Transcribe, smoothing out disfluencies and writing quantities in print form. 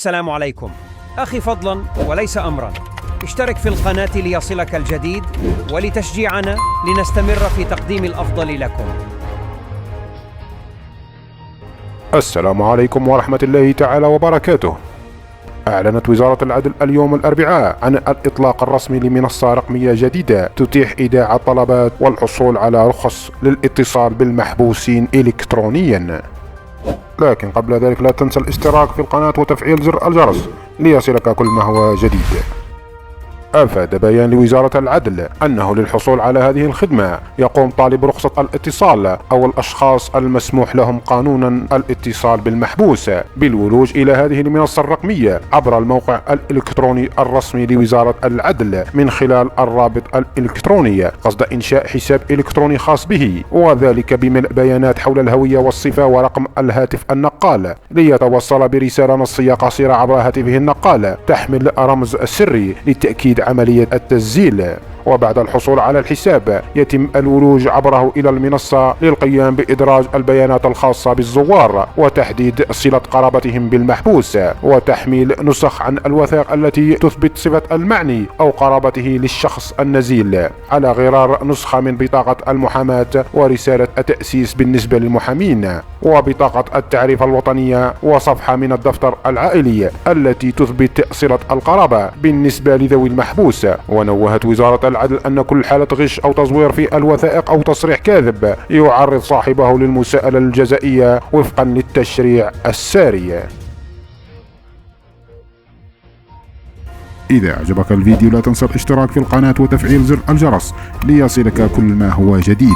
السلام عليكم. أخي فضلا وليس أمرا، اشترك في القناة ليصلك الجديد ولتشجيعنا لنستمر في تقديم الأفضل لكم. السلام عليكم ورحمة الله تعالى وبركاته. أعلنت وزارة العدل اليوم الأربعاء عن الإطلاق الرسمي لمنصة رقمية جديدة تتيح إيداع الطلبات والحصول على رخص للاتصال بالمحبوسين إلكترونيا. لكن قبل ذلك لا تنسى الاشتراك في القناة وتفعيل زر الجرس ليصلك كل ما هو جديد. أفاد بيان لوزارة العدل أنه للحصول على هذه الخدمة يقوم طالب رخصة الاتصال أو الأشخاص المسموح لهم قانونا الاتصال بالمحبوس بالولوج إلى هذه المنصة الرقمية عبر الموقع الإلكتروني الرسمي لوزارة العدل من خلال الرابط الإلكتروني قصد إنشاء حساب إلكتروني خاص به، وذلك بملء بيانات حول الهوية والصفة ورقم الهاتف النقال ليتوصل برسالة نصية قصيرة عبر هاتفه النقال تحمل رمز سري لتأكيد عملية التسجيل. وبعد الحصول على الحساب يتم الولوج عبره إلى المنصة للقيام بإدراج البيانات الخاصة بالزوار وتحديد صلة قرابتهم بالمحبوس وتحميل نسخ عن الوثائق التي تثبت صفة المعني أو قرابته للشخص النزيل على غرار نسخة من بطاقة المحاماة ورسالة التأسيس بالنسبة للمحامين وبطاقة التعريف الوطنية وصفحة من الدفتر العائلي التي تثبت صلة القرابة بالنسبة لذوي المحبوس. ونوهت وزارة العدل أن كل حالة غش أو تزوير في الوثائق أو تصريح كاذب يعرض صاحبه للمساءلة الجزائية وفقا للتشريع الساري. إذا أعجبك الفيديو لا تنسى الاشتراك في القناة وتفعيل زر الجرس ليصلك كل ما هو جديد.